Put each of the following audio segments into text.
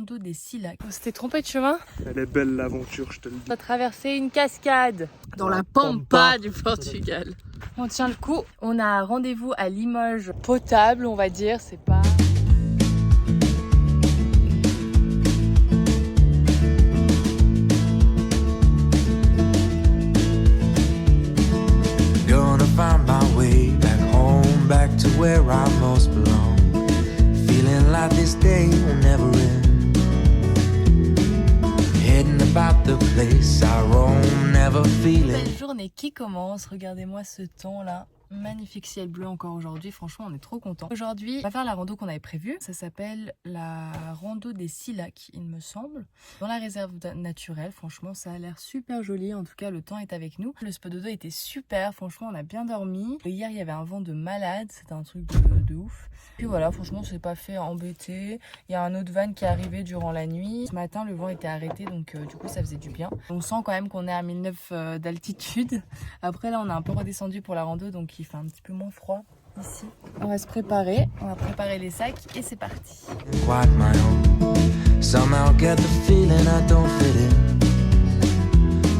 rando des 6 lacs. On s'était trompé de chemin. Elle est belle l'aventure, je te le dis. On a traversé une cascade dans la pampa du Portugal. On tient le coup. On a un rendez-vous à Limoges potable, on va dire. C'est pas... Gonna find my way back home, back to where I most belong. Feeling like this day will never end. Heading about the place I roam, never feeling. Belle journée qui commence. Regardez-moi ce temps là. Magnifique ciel bleu encore aujourd'hui, franchement on est trop contents. Aujourd'hui on va faire la rando qu'on avait prévue, ça s'appelle la rando des 6 lacs il me semble, dans la réserve naturelle. Franchement ça a l'air super joli, en tout cas le temps est avec nous. Le spot dodo était super, franchement on a bien dormi. Hier il y avait un vent de malade, c'était un truc de ouf. Puis voilà, franchement on s'est pas fait embêter. Il y a un autre van qui est arrivé durant la nuit. Ce matin le vent était arrêté donc du coup ça faisait du bien. On sent quand même qu'on est à 1009 d'altitude. Après là on a un peu redescendu pour la rando donc il fait un petit peu moins froid ici. On va se préparer, on va préparer les sacs et c'est parti. Quite my own. Somehow get the feeling I don't fit in.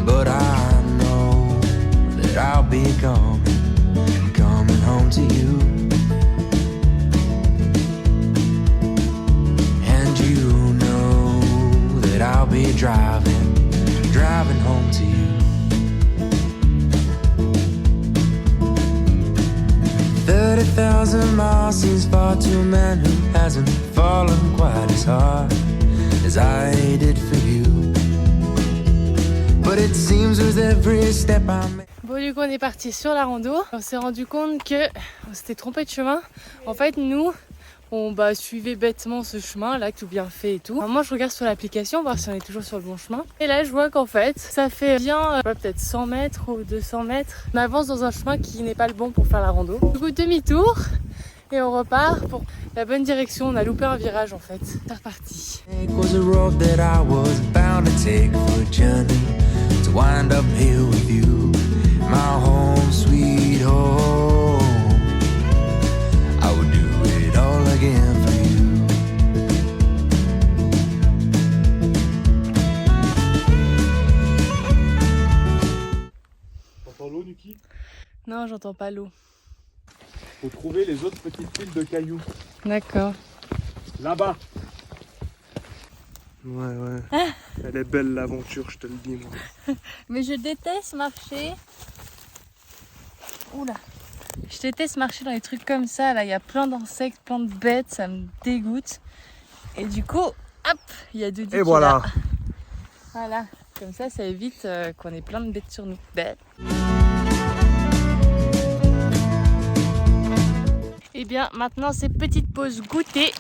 But I know that I'll be coming home to you. And you know that I'll be driving home to you. 30,000 miles seems far to a man who hasn't fallen quite as hard as I did for you. But it seems with every step I make. Bon du coup on est parti sur la rando. On s'est rendu compte que on s'était trompé de chemin. En fait nous on suivait bêtement ce chemin là, tout bien fait et tout. Alors, moi je regarde sur l'application voir si on est toujours sur le bon chemin. Et là je vois qu'en fait ça fait bien peut-être 100 mètres ou 200 mètres. On avance dans un chemin qui n'est pas le bon pour faire la rando. Du coup demi-tour et on repart pour la bonne direction. On a loupé un virage en fait. C'est reparti. It was a road that I was bound to take for a journey to wind up here with you, my home sweet home. I would do it all again for you. T'entends l'eau, Nuki? Non j'entends pas l'eau. Faut trouver les autres petites piles de cailloux. D'accord. Là-bas. Ouais. Ah. Elle est belle l'aventure, je te le dis moi. Mais je déteste marcher. Oula. Je déteste marcher dans les trucs comme ça. Là, il y a plein d'insectes, plein de bêtes. Ça me dégoûte. Et du coup, hop, il y a Doudi. Et voilà. Voilà. Comme ça évite qu'on ait plein de bêtes sur nous. Bêtes. Et bien, maintenant, c'est petite pause goûter.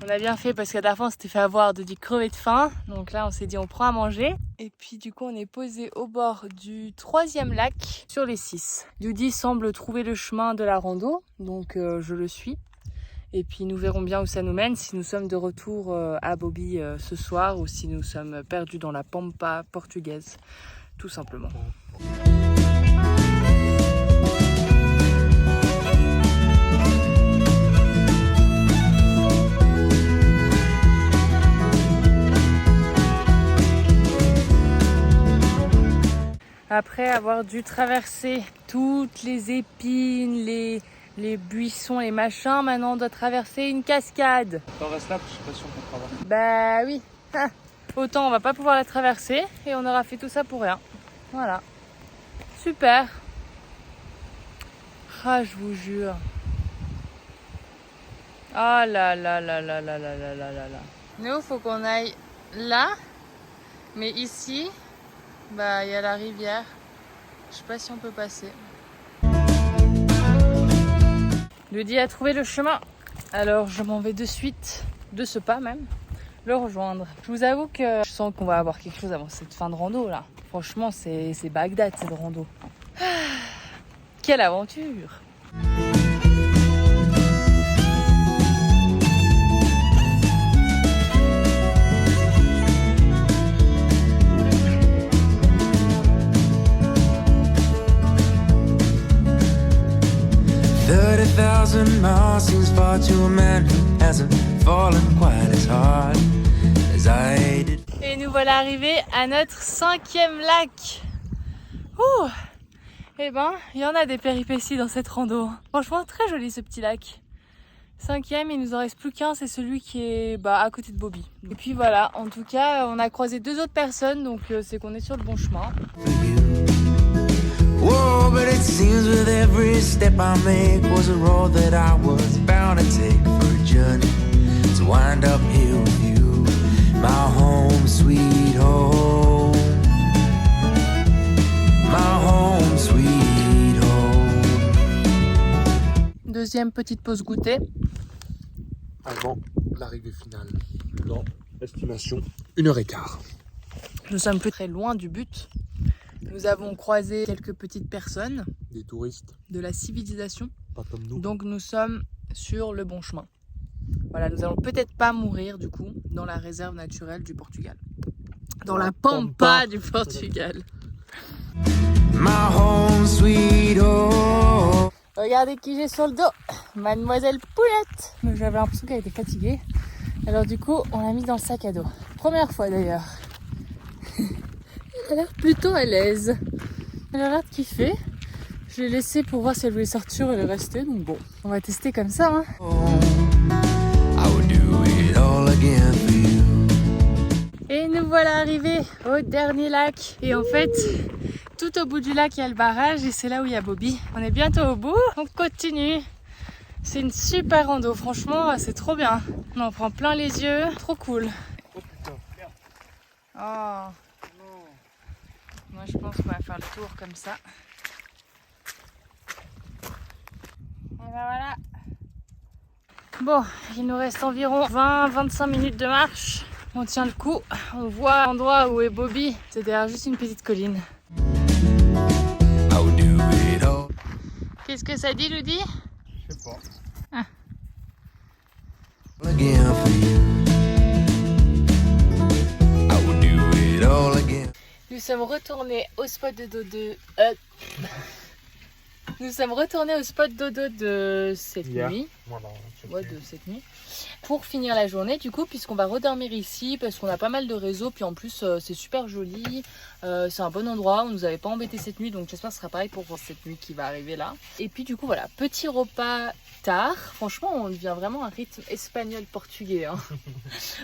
On a bien fait parce qu'à la fin on s'était fait avoir de crever de faim. Donc là on s'est dit on prend à manger. Et puis du coup on est posé au bord du 3e lac sur les 6. Doudi semble trouver le chemin de la rando. Donc je le suis. Et puis nous verrons bien où ça nous mène. Si nous sommes de retour à Bobby ce soir. Ou si nous sommes perdus dans la pampa portugaise. Tout simplement. Après avoir dû traverser toutes les épines, les buissons, les machins, maintenant on doit traverser une cascade. T'en restes là, je suis pas sûr qu'on travaille. Bah oui. Autant on va pas pouvoir la traverser et on aura fait tout ça pour rien. Voilà. Super. Ah je vous jure. Ah là là là là là là là là là. Nous faut qu'on aille là. Mais ici. Bah, il y a la rivière. Je sais pas si on peut passer. Doudi a trouvé le chemin. Alors, je m'en vais de suite, de ce pas même, le rejoindre. Je vous avoue que je sens qu'on va avoir quelque chose avant cette fin de rando là. Franchement, c'est Bagdad cette rando. Ah, quelle aventure! 30,000 miles seems far to a man who hasn't falling quite as hard as I did. Et nous voilà arrivés à notre 5e lac. Ouh. Eh ben, il y en a des péripéties dans cette rando. Franchement, très joli ce petit lac. 5e, il nous en reste plus qu'un, c'est celui qui est à côté de Bobby. Et puis voilà, en tout cas, on a croisé 2 autres personnes, donc c'est qu'on est sur le bon chemin. Whoa, but it seems with every step I make was a road that I was bound to take for a journey to wind up here with you, my home sweet home, my home sweet home. Deuxième petite pause goûter. Avant l'arrivée finale, dans estimation 1h15. Nous sommes plus très loin du but. Nous avons croisé quelques petites personnes Des touristes, de la civilisation, pas comme nous. donc nous sommes sur le bon chemin. Voilà, nous allons peut-être pas mourir du coup dans la réserve naturelle du Portugal. Dans la pampa du Portugal. My home sweet home. Regardez qui j'ai sur le dos, Mademoiselle Poulette. J'avais l'impression qu'elle était fatiguée. Alors du coup, on l'a mise dans le sac à dos. Première fois d'ailleurs. Elle a l'air plutôt à l'aise. Elle a l'air de kiffer. Je l'ai laissée pour voir si elle voulait sortir, elle est restée. Donc bon, on va tester comme ça. Hein. I would do it all again for you. Et nous voilà arrivés au dernier lac. Et en fait, tout au bout du lac, il y a le barrage et c'est là où il y a Bobby. On est bientôt au bout, on continue. C'est une super rando, franchement, c'est trop bien. On en prend plein les yeux, trop cool. Oh putain, merde. Oh. Moi je pense qu'on va faire le tour comme ça. Et ben voilà. Bon, il nous reste environ 20-25 minutes de marche. On tient le coup, on voit l'endroit où est Bobby. C'est derrière juste une petite colline. I would do it all. Qu'est-ce que ça dit, Ludi? Je sais pas. Again for you. I would do it all again. Nous sommes retournés au spot de dodo. Nous sommes retournés au spot dodo de cette Hier. nuit. Voilà, Ouais, de cette nuit. Pour finir la journée, du coup, puisqu'on va redormir ici, parce qu'on a pas mal de réseaux, puis en plus c'est super joli, c'est un bon endroit, on nous avait pas embêté cette nuit, donc j'espère que ce sera pareil pour cette nuit qui va arriver là. Et puis du coup voilà, petit repas tard, franchement on devient vraiment un rythme espagnol-portugais, hein.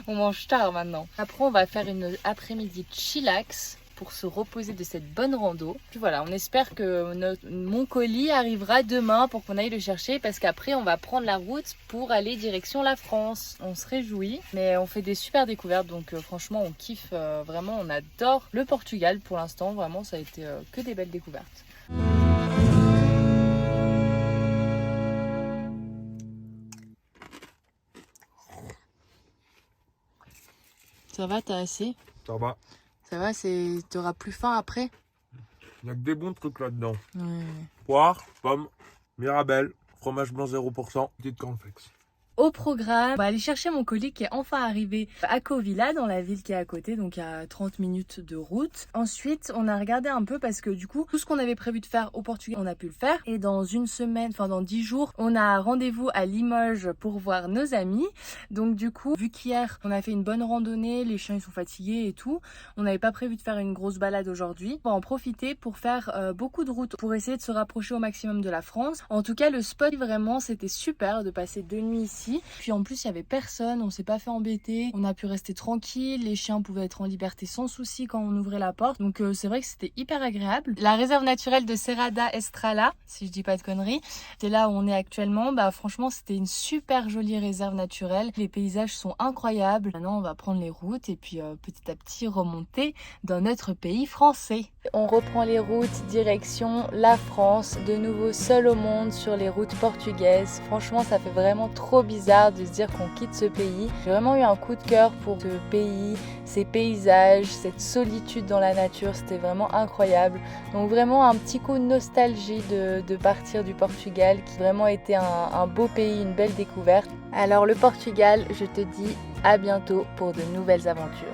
On mange tard maintenant. Après on va faire une après-midi chillax, pour se reposer de cette bonne rando. Puis voilà, on espère que mon colis arrivera demain pour qu'on aille le chercher parce qu'après on va prendre la route pour aller direction la France. On se réjouit, mais on fait des super découvertes donc franchement on kiffe vraiment, on adore le Portugal pour l'instant, vraiment ça a été que des belles découvertes. Ça va, t'as assez? Ça va. Ça va, t'auras plus faim après? Il n'y a que des bons trucs là-dedans. Ouais. Poire, pomme, mirabelle, fromage blanc 0%, petite cornflakes. Au programme, on va aller chercher mon colis qui est enfin arrivé à Covila, dans la ville qui est à côté, donc à 30 minutes de route. Ensuite, on a regardé un peu parce que du coup, tout ce qu'on avait prévu de faire au Portugal, on a pu le faire. Et dans une semaine, enfin dans 10 jours, on a rendez-vous à Limoges pour voir nos amis. Donc du coup, vu qu'hier, on a fait une bonne randonnée, les chiens ils sont fatigués et tout, on n'avait pas prévu de faire une grosse balade aujourd'hui. On va en profiter pour faire beaucoup de routes, pour essayer de se rapprocher au maximum de la France. En tout cas, le spot, vraiment, c'était super de passer 2 nuits ici. Puis en plus il y avait personne, on s'est pas fait embêter, on a pu rester tranquille, les chiens pouvaient être en liberté sans souci quand on ouvrait la porte, donc c'est vrai que c'était hyper agréable. La réserve naturelle de Serra da Estrela, si je dis pas de conneries, c'est là où on est actuellement. Franchement c'était une super jolie réserve naturelle, les paysages sont incroyables. Maintenant on va prendre les routes et puis petit à petit remonter dans notre pays français. On reprend les routes direction la France, de nouveau seul au monde sur les routes portugaises. Franchement ça fait vraiment trop bizarre de se dire qu'on quitte ce pays. J'ai vraiment eu un coup de cœur pour ce pays, ces paysages, cette solitude dans la nature, c'était vraiment incroyable. Donc vraiment un petit coup de nostalgie de partir du Portugal qui a vraiment été un beau pays, une belle découverte. Alors le Portugal, je te dis à bientôt pour de nouvelles aventures.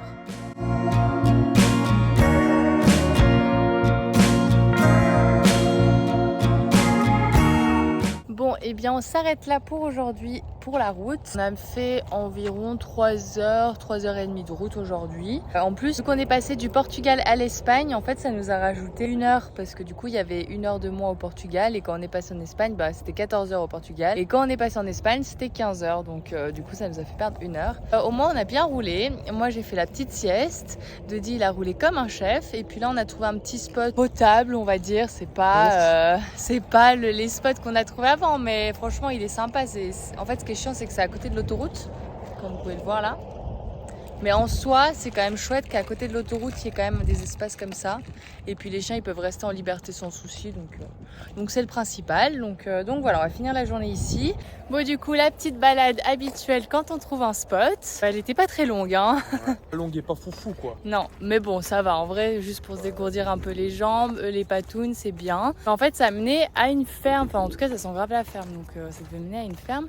Bon, eh bien on s'arrête là pour aujourd'hui pour la route. On a fait environ 3 heures, 3h30 de route aujourd'hui. En plus, vu qu'on est passé du Portugal à l'Espagne, en fait ça nous a rajouté 1 heure parce que du coup il y avait 1 heure de moins au Portugal et quand on est passé en Espagne, bah, c'était 14 heures au Portugal et quand on est passé en Espagne c'était 15 heures, donc du coup ça nous a fait perdre 1 heure. Au moins on a bien roulé. Moi j'ai fait la petite sieste, Dodi il a roulé comme un chef et puis là on a trouvé un petit spot potable, on va dire. C'est pas les spots qu'on a trouvé avant, mais franchement il est sympa. En fait ce qui est chiant c'est que c'est à côté de l'autoroute, comme vous pouvez le voir là. Mais en soi, c'est quand même chouette qu'à côté de l'autoroute, il y ait quand même des espaces comme ça. Et puis les chiens, ils peuvent rester en liberté sans souci. Donc c'est le principal. Donc voilà, on va finir la journée ici. Bon, du coup, la petite balade habituelle quand on trouve un spot. Elle n'était pas très longue, hein. Ouais, longue et pas foufou, quoi. Non, mais bon, ça va. En vrai, juste pour se dégourdir un peu les jambes, les patounes, c'est bien. En fait, ça menait à une ferme. Enfin, en tout cas, ça sent grave la ferme. Donc ça devait mener à une ferme.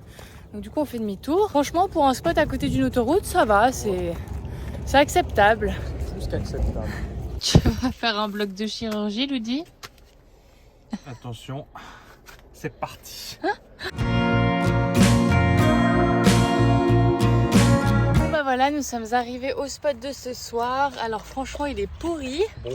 Donc du coup on fait demi-tour. Franchement pour un spot à côté d'une autoroute ça va, c'est acceptable. Plus qu'acceptable. Tu vas faire un bloc de chirurgie Ludi? Attention, c'est parti. Bon bah voilà, nous sommes arrivés au spot de ce soir. Alors franchement il est pourri. Bon